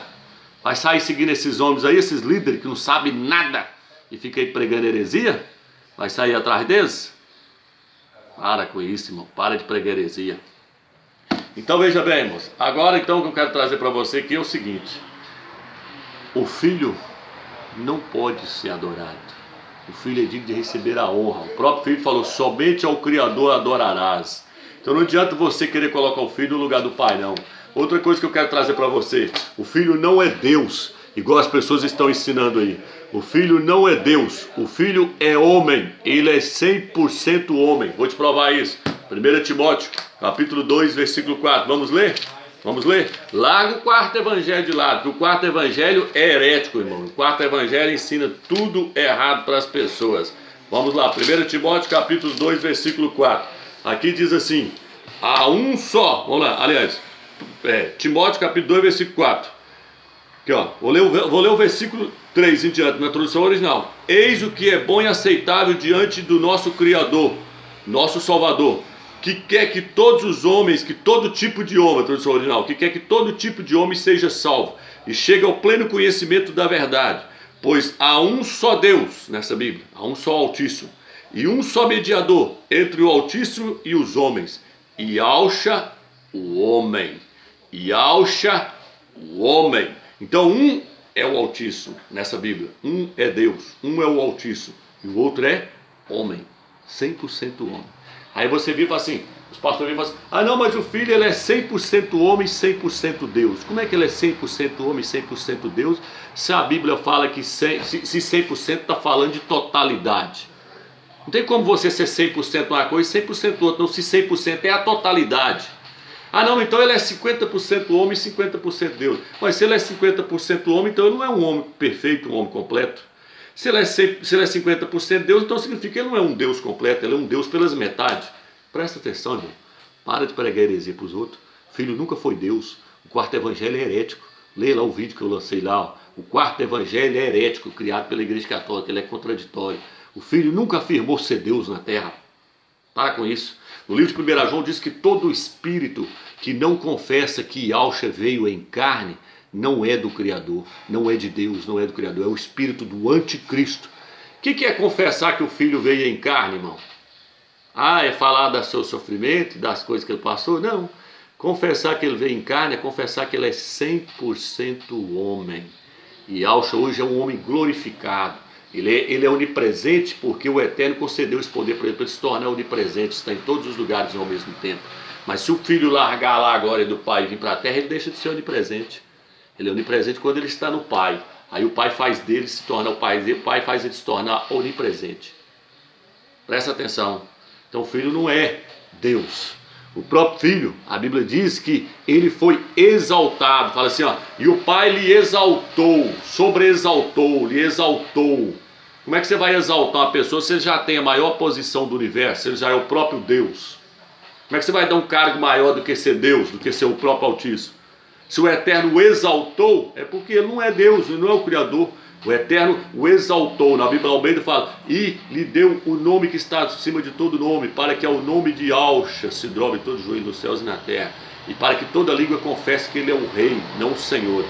Vai sair seguindo esses homens aí, esses líderes que não sabem nada e fica aí pregando heresia? Vai sair atrás deles? Para com isso, irmão. Para de pregar heresia. Então veja bem, irmãos. Agora então o que eu quero trazer para você aqui é o seguinte: o filho não pode ser adorado. O filho é digno de receber a honra. O próprio filho falou: somente ao Criador adorarás. Então não adianta você querer colocar o filho no lugar do pai, não. Outra coisa que eu quero trazer para você: o filho não é Deus, igual as pessoas estão ensinando aí. O filho não é Deus, o filho é homem, ele é 100% homem. Vou te provar isso. 1 Timóteo, capítulo 2, versículo 4. Vamos ler? Vamos ler? Larga o quarto evangelho de lado, porque o quarto evangelho é herético, irmão. O quarto evangelho ensina tudo errado para as pessoas. Vamos lá, 1 Timóteo, capítulo 2, versículo 4. Aqui diz assim: há um só, vamos lá, aliás, Timóteo, capítulo 2, versículo 4. Aqui, ó, vou ler o versículo 3 em diante, na tradução original. Eis o que é bom e aceitável diante do nosso Criador, nosso Salvador, que quer que todos os homens, que todo tipo de homem, a tradução original, que quer que todo tipo de homem seja salvo e chegue ao pleno conhecimento da verdade. Pois há um só Deus, nessa Bíblia, há um só Altíssimo, e um só mediador entre o Altíssimo e os homens, Yahshua o homem. Yahshua o homem. Então um é o Altíssimo nessa Bíblia. Um é Deus, um é o Altíssimo e o outro é homem, 100% homem. Aí você vira e fala assim, os pastores viram e falam assim: ah não, mas o filho ele é 100% homem, 100% Deus. Como é que ele é 100% homem, 100% Deus, se a Bíblia fala que se 100% está falando de totalidade? Não tem como você ser 100% uma coisa e 100% outra. Não, se 100% é a totalidade. Ah não, então ele é 50% homem e 50% Deus. Mas se ele é 50% homem, então ele não é um homem perfeito, um homem completo. Se ele é 50% Deus, então significa que ele não é um Deus completo, ele é um Deus pelas metades. Presta atenção, irmão. Para de pregar heresia para os outros. Filho nunca foi Deus. O quarto evangelho é herético. Leia lá o vídeo que eu lancei lá. Ó. O quarto evangelho é herético, criado pela Igreja Católica. Ele é contraditório. O filho nunca afirmou ser Deus na terra. Para com isso. No livro de 1 João diz que todo espírito que não confessa que Yahshua veio em carne não é do Criador, não é de Deus, não é do Criador, é o espírito do anticristo. O que é confessar que o filho veio em carne, irmão? Ah, é falar do seu sofrimento, das coisas que ele passou? Não. Confessar que ele veio em carne é confessar que ele é 100% homem. E Yahshua hoje é um homem glorificado. Ele é onipresente porque o Eterno concedeu esse poder para ele se tornar onipresente, está em todos os lugares ao mesmo tempo. Mas se o filho largar lá agora do pai e vir para a terra, ele deixa de ser onipresente. Ele é onipresente quando ele está no pai. Aí o pai faz dele se tornar o pai dele, o pai faz ele se tornar onipresente. Presta atenção. Então o filho não é Deus. O próprio filho, a Bíblia diz que ele foi exaltado. Fala assim, ó, e o pai lhe exaltou, sobreexaltou, lhe exaltou. Como é que você vai exaltar uma pessoa se ele já tem a maior posição do universo, se ele já é o próprio Deus? Como é que você vai dar um cargo maior do que ser Deus, do que ser o próprio Altíssimo? Se o Eterno o exaltou, é porque ele não é Deus, ele não é o Criador. O Eterno o exaltou. Na Bíblia Almeida fala, e lhe deu o nome que está acima de todo nome, para que ao nome de Yahshua se dobre todo joelho nos céus e na terra, e para que toda língua confesse que ele é um rei, não um senhor.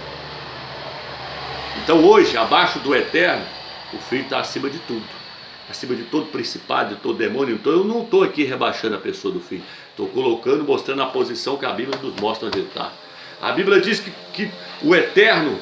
Então hoje, abaixo do Eterno, o Filho está acima de tudo, acima de todo principado, de todo demônio. Então eu não estou aqui rebaixando a pessoa do Filho, estou colocando, mostrando a posição que a Bíblia nos mostra onde ele está. A Bíblia diz que o Eterno,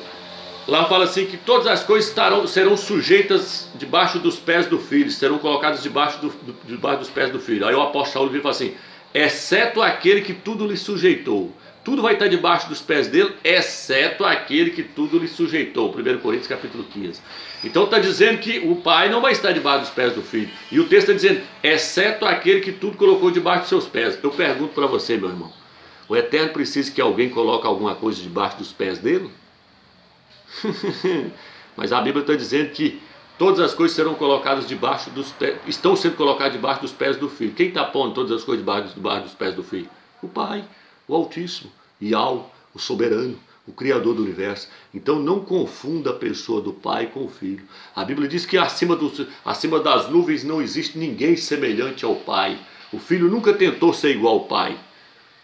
lá fala assim, que todas as coisas serão sujeitas debaixo dos pés do Filho, serão colocadas debaixo dos pés do Filho. Aí o apóstolo Paulo fala assim, exceto aquele que tudo lhe sujeitou. Tudo vai estar debaixo dos pés dele, exceto aquele que tudo lhe sujeitou. 1 Coríntios capítulo 15. Então está dizendo que o Pai não vai estar debaixo dos pés do Filho. E o texto está dizendo, exceto aquele que tudo colocou debaixo dos seus pés. Eu pergunto para você, meu irmão, o Eterno precisa que alguém coloque alguma coisa debaixo dos pés dele? Mas a Bíblia está dizendo que todas as coisas serão colocadas debaixo dos pés, estão sendo colocadas debaixo dos pés do Filho. Quem está pondo todas as coisas debaixo dos pés do Filho? O Pai, o Altíssimo, Yahweh, o Soberano, o Criador do Universo. Então não confunda a pessoa do Pai com o Filho. A Bíblia diz que acima das nuvens não existe ninguém semelhante ao Pai. O Filho nunca tentou ser igual ao Pai.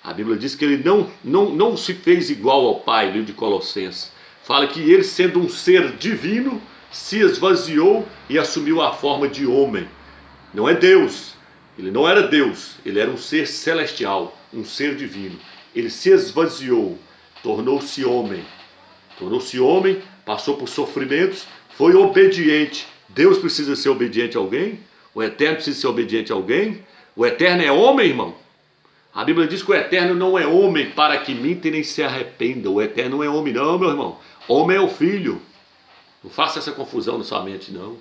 A Bíblia diz que ele não se fez igual ao Pai, livro de Colossenses. Fala que ele, sendo um ser divino, se esvaziou e assumiu a forma de homem. Não é Deus, ele não era Deus, ele era um ser celestial, um ser divino. Ele se esvaziou, tornou-se homem. Tornou-se homem, passou por sofrimentos, foi obediente. Deus precisa ser obediente a alguém? O Eterno precisa ser obediente a alguém? O Eterno é homem, irmão? A Bíblia diz que o Eterno não é homem para que minta e nem se arrependa. O Eterno não é homem não, meu irmão. Homem é o Filho. Não faça essa confusão na sua mente, não.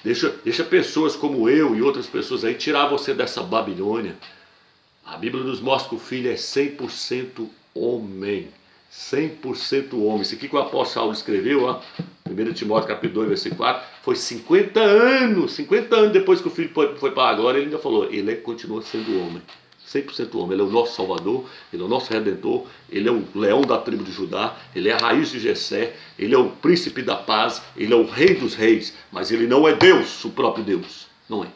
Deixa pessoas como eu e outras pessoas aí tirar você dessa Babilônia. A Bíblia nos mostra que o Filho é 100% homem. 100% homem. Isso aqui que o apóstolo Paulo escreveu, ó, 1 Timóteo capítulo 2, versículo 4, foi 50 anos depois que o Filho foi para a glória, ele ainda falou, ele continua sendo homem. 100% homem, ele é o nosso Salvador, ele é o nosso Redentor, ele é o leão da tribo de Judá, ele é a raiz de Jessé, ele é o príncipe da paz, ele é o rei dos reis, mas ele não é Deus, o próprio Deus, não é.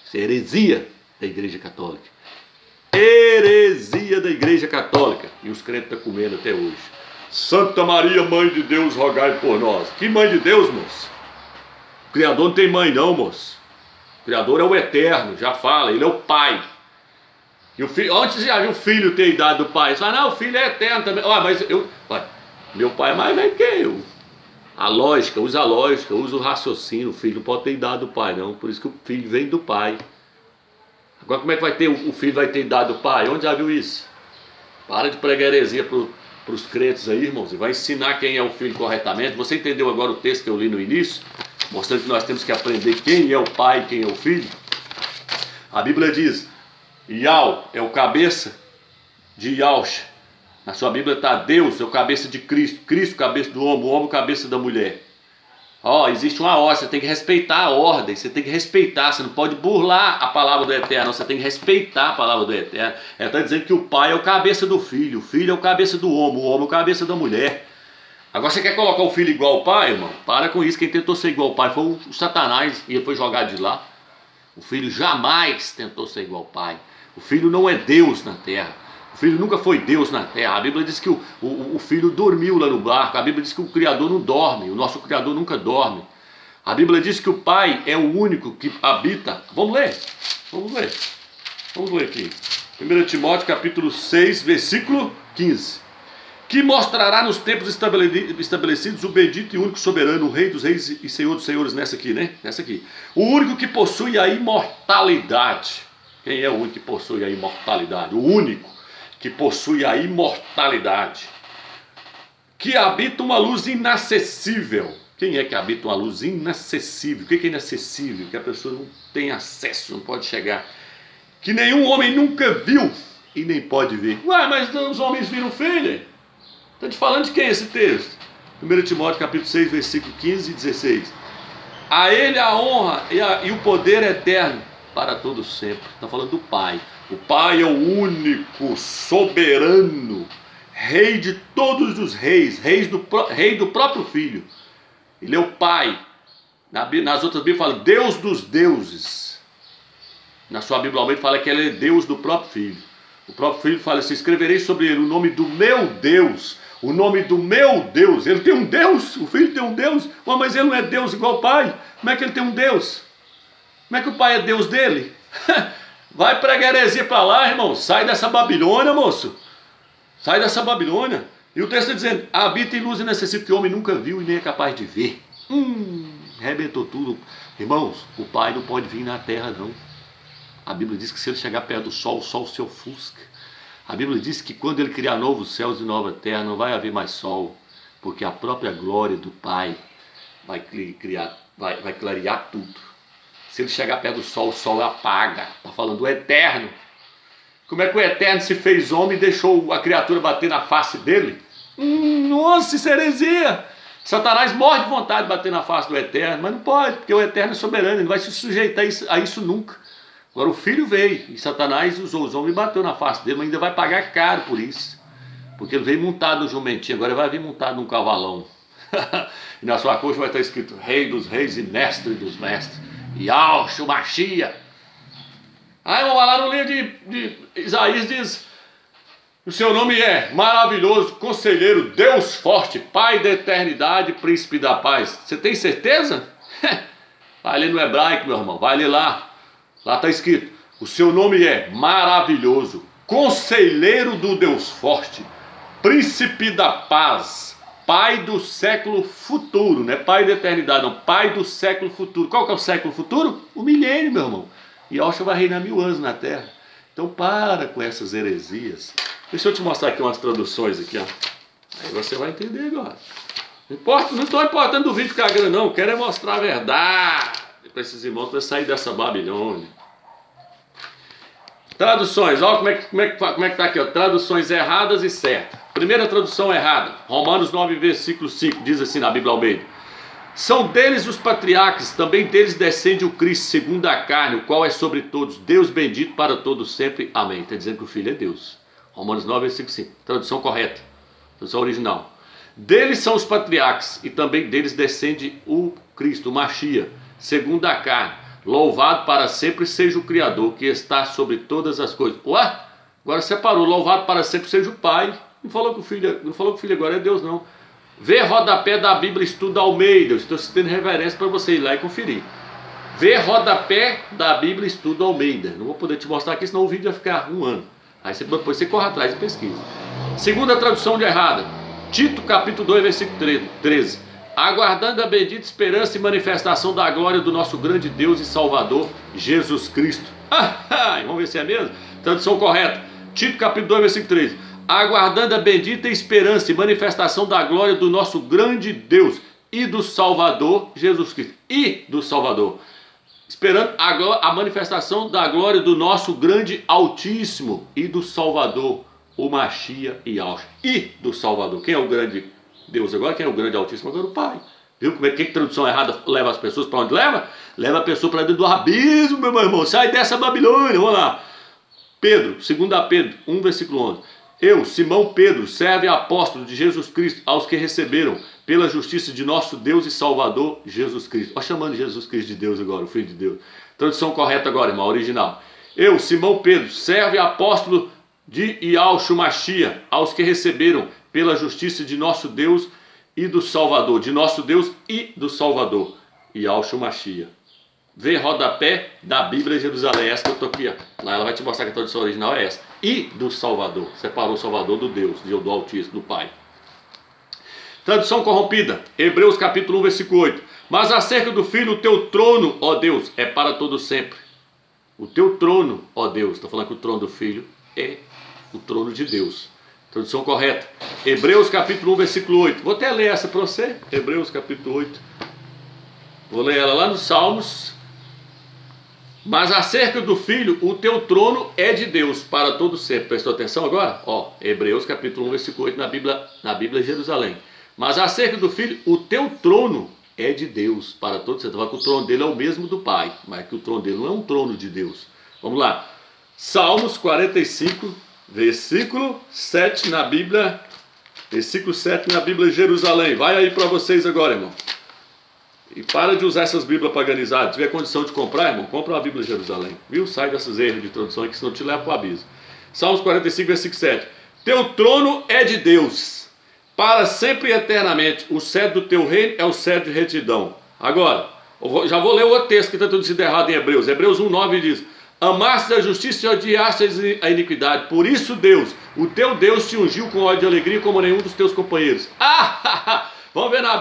Isso é heresia da Igreja Católica. Heresia da Igreja Católica, e os crentes estão comendo até hoje. Santa Maria, Mãe de Deus, rogai por nós. Que Mãe de Deus, moço? O Criador não tem mãe não, moço. O Criador é o Eterno, já fala, ele é o Pai. E o filho, onde você já viu o filho ter idade do pai? Você fala, não, o filho é eterno também. Mas meu pai é mais velho que eu. Usa a lógica, usa o raciocínio. O filho não pode ter idade do pai, não. Por isso que o filho vem do pai. Agora como é que vai ter, o filho vai ter idade do pai? Onde já viu isso? Para de pregar heresia para os crentes aí, irmãos. E vai ensinar quem é o filho corretamente. Você entendeu agora o texto que eu li no início? Mostrando que nós temos que aprender quem é o pai e quem é o filho. A Bíblia diz, Yahweh é o cabeça de Yahshua. Na sua Bíblia está Deus, é o cabeça de Cristo. Cristo, cabeça do homem, o homem, cabeça da mulher. Existe uma ordem, você tem que respeitar a ordem, você tem que respeitar, você não pode burlar a palavra do Eterno, você tem que respeitar a palavra do Eterno. Ela está dizendo que o pai é o cabeça do filho, o filho é o cabeça do homem, o homem é o cabeça da mulher. Agora você quer colocar o filho igual ao pai, irmão? Para com isso, quem tentou ser igual ao pai foi o Satanás e ele foi jogado de lá. O filho jamais tentou ser igual ao pai. O filho não é Deus na terra. O filho nunca foi Deus na terra. A Bíblia diz que o filho dormiu lá no barco. A Bíblia diz que o Criador não dorme. O nosso Criador nunca dorme. A Bíblia diz que o Pai é o único que habita. Vamos ler aqui. 1 Timóteo capítulo 6, versículo 15. Que mostrará nos tempos estabelecidos o bendito e único soberano, o Rei dos reis e Senhor dos senhores. Nessa aqui, né? Nessa aqui. O único que possui a imortalidade. Quem é o único que possui a imortalidade? O único que possui a imortalidade. Que habita uma luz inacessível. Quem é que habita uma luz inacessível? O que é inacessível? Que a pessoa não tem acesso, não pode chegar. Que nenhum homem nunca viu e nem pode ver. Mas os homens viram o filho? Está te falando de quem é esse texto? 1 Timóteo capítulo 6, versículo 15 e 16. A ele a honra e o poder eterno para todos sempre. Está falando do Pai. O Pai é o único, soberano, rei de todos os reis, rei do próprio Filho. Ele é o Pai. Nas outras Bíblias fala Deus dos deuses. Na sua Bíblia Almeida fala que ele é Deus do próprio Filho. O próprio Filho fala assim: escreverei sobre ele o nome do meu Deus. O nome do meu Deus. Ele tem um Deus, o Filho tem um Deus. Mas ele não é Deus igual o Pai. Como é que ele tem um Deus? Como é que o Pai é Deus dele? Vai pregar heresia para lá, irmão. Sai dessa Babilônia, moço. Sai dessa Babilônia. E o texto está dizendo: habita em luz e necessita que o homem nunca viu e nem é capaz de ver. Arrebentou tudo. Irmãos, o Pai não pode vir na terra, não. A Bíblia diz que se ele chegar perto do sol, o sol se ofusca. A Bíblia diz que quando ele criar novos céus e nova terra, não vai haver mais sol, porque a própria glória do Pai vai clarear tudo. Se ele chegar perto do sol, o sol apaga. Está falando do eterno. Como é que o eterno se fez homem e deixou a criatura bater na face dele? Nossa, isso é heresia! Satanás morre de vontade de bater na face do eterno, mas não pode, porque o eterno é soberano, ele não vai se sujeitar a isso nunca. Agora o Filho veio, e Satanás usou os homens e bateu na face dele, mas ainda vai pagar caro por isso. Porque ele veio montado no jumentinho, agora ele vai vir montado num cavalão. E na sua coxa vai estar escrito Rei dos Reis e Mestre dos Mestres. Yahshua Mashiach. Aí vamos lá no livro de Isaías, diz: o seu nome é maravilhoso, conselheiro, Deus forte, Pai da eternidade, príncipe da paz. Você tem certeza? Vai ler no hebraico, meu irmão, vai ler lá. Lá está escrito: o seu nome é maravilhoso, conselheiro do Deus forte, príncipe da paz, Pai do século futuro. Não é Pai da eternidade, não, Pai do século futuro. Qual que é o século futuro? O milênio, meu irmão. E Yahshua vai reinar 1000 anos na terra. Então para com essas heresias. Deixa eu te mostrar aqui umas traduções aqui, ó. Aí você vai entender agora. Não estou importando do vídeo ficar grande, não. Eu quero é mostrar a verdade para esses irmãos, para sair dessa Babilônia. Traduções, olha como é que está aqui, ó. Traduções erradas e certas. Primeira tradução errada, Romanos 9, versículo 5, diz assim na Bíblia Almeida: são deles os patriarcas, também deles descende o Cristo, segundo a carne, o qual é sobre todos, Deus bendito para todos sempre, amém. Está dizendo que o Filho é Deus. Romanos 9, versículo 5, tradução correta, tradução original. Deles são os patriarcas, e também deles descende o Cristo, o Mashiach, segundo a carne. Louvado para sempre seja o Criador, que está sobre todas as coisas. Ué? Agora separou. Louvado para sempre seja o Pai. Não falou que o Filho agora é Deus, não. Vê rodapé da Bíblia Estudo Almeida. Eu estou citando reverência para você ir lá e conferir. Vê rodapé da Bíblia Estudo Almeida. Não vou poder te mostrar aqui, senão o vídeo vai ficar 1 ano. Aí depois você corre atrás e pesquisa. Segunda tradução de errada. Tito capítulo 2, versículo 13. Aguardando a bendita esperança e manifestação da glória do nosso grande Deus e Salvador, Jesus Cristo. Vamos ver se é mesmo? Tradução correta. Tito capítulo 2, versículo 13. Aguardando a bendita esperança e manifestação da glória do nosso grande Deus e do Salvador, Jesus Cristo. E do Salvador. Esperando a manifestação da glória do nosso grande Altíssimo e do Salvador, o Mashiach e Yahshua. E do Salvador. Quem é o grande Deus agora? Quem é o grande Altíssimo? Agora o Pai. Viu como é que tradução errada leva as pessoas para onde leva? Leva a pessoa para dentro do abismo, meu irmão. Sai dessa Babilônia. Vamos lá. Pedro, 2 Pedro 1, versículo 11. Eu, Simão Pedro, servo e apóstolo de Jesus Cristo, aos que receberam pela justiça de nosso Deus e Salvador, Jesus Cristo. Olha chamando Jesus Cristo de Deus agora, o Filho de Deus. Tradução correta agora, irmão, original. Eu, Simão Pedro, servo e apóstolo de Yahshua Mashiach, aos que receberam pela justiça de nosso Deus e do Salvador, de nosso Deus e do Salvador, Yahshua Mashiach. Vê rodapé da Bíblia Jerusalém, essa que eu estou aqui, ó. Lá ela vai te mostrar que a tradução original é essa. E do Salvador, separou o Salvador do Deus, do Altíssimo, do Pai. Tradução corrompida, Hebreus capítulo 1, versículo 8. Mas acerca do Filho, o teu trono, ó Deus, é para todo sempre. O teu trono, ó Deus, estou falando que o trono do Filho é o trono de Deus. Tradução correta, Hebreus capítulo 1, versículo 8. Vou até ler essa para você, Hebreus capítulo 8. Vou ler ela lá nos Salmos. Mas acerca do Filho, o teu trono é de Deus para todo sempre. Prestou atenção agora? Ó, Hebreus capítulo 1, versículo 8 na Bíblia Jerusalém. Mas acerca do Filho, o teu trono é de Deus para todo sempre. Então, que o trono dele é o mesmo do Pai, mas que o trono dele não é um trono de Deus. Vamos lá. Salmos 45, versículo 7 na Bíblia Versículo 7 na Bíblia Jerusalém. Vai aí para vocês agora, irmão. E para de usar essas Bíblias paganizadas. Se tiver condição de comprar, irmão, compra uma Bíblia Jerusalém. Viu? Sai desses erros de tradução que senão te leva para o abismo. Salmos 45, versículo 7. Teu trono é de Deus, para sempre e eternamente. O cetro do teu reino é o cetro de retidão. Agora, já vou ler o outro texto que está tudo sido errado em Hebreus. Hebreus 1,9 diz: amaste a justiça e odiaste a iniquidade. Por isso Deus, o teu Deus, te ungiu com ódio de alegria como nenhum dos teus companheiros. Vamos ver na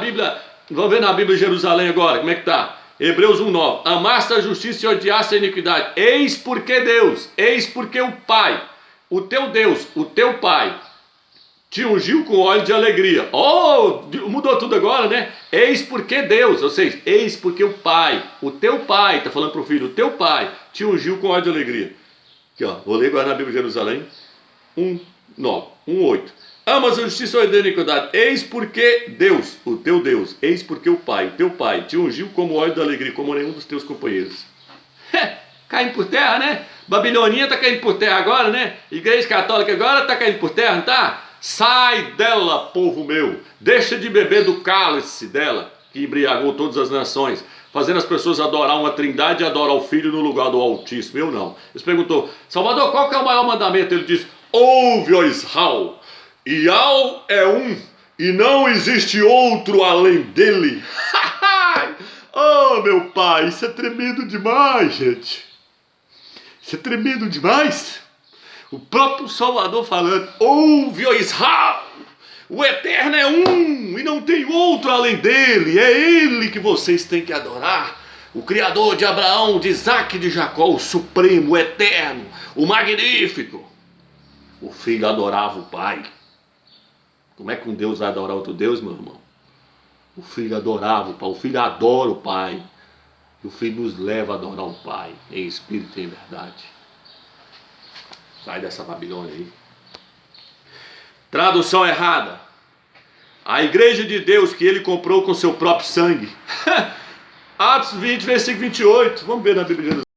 Bíblia Jerusalém agora, como é que está? Hebreus 1,9. Amaste a justiça e odiaste a iniquidade. Eis porque Deus, eis porque o Pai, o teu Deus, o teu Pai, te ungiu com óleo de alegria. Oh, mudou tudo agora, né? Eis porque Deus, ou seja, eis porque o Pai, o teu Pai, está falando para o filho, o teu Pai te ungiu com óleo de alegria. Aqui, ó, vou ler agora na Bíblia Jerusalém, 1,9, 1,8. Amas a justiça e a iniquidade. Eis porque Deus, o teu Deus, eis porque o Pai, o teu Pai, te ungiu como óleo de alegria, como nenhum dos teus companheiros. Caindo por terra, né? Babilônia está caindo por terra agora, né? Igreja Católica agora está caindo por terra, não está? Sai dela, povo meu, deixa de beber do cálice dela, que embriagou todas as nações, fazendo as pessoas adorar uma trindade e adorar o Filho no lugar do Altíssimo. Eu não. Eles perguntou: Salvador, qual que é o maior mandamento? Ele disse: ouve, ó Israel, Ial é um, e não existe outro além dele. Oh, meu pai, isso é tremendo demais, gente. Isso é tremendo demais. O próprio Salvador falando: ouve, ó Israel, o Eterno é um e não tem outro além dele, é Ele que vocês têm que adorar. O Criador de Abraão, de Isaac e de Jacó, o Supremo, o Eterno, o Magnífico. O filho adorava o pai. Como é que um Deus vai adorar outro Deus, meu irmão? O filho adorava o pai, o filho adora o pai. E o filho nos leva a adorar o pai, em espírito e em verdade. Sai dessa Babilônia aí. Tradução errada. A igreja de Deus que ele comprou com seu próprio sangue. Atos 20, versículo 28. Vamos ver na Bíblia de Jesus.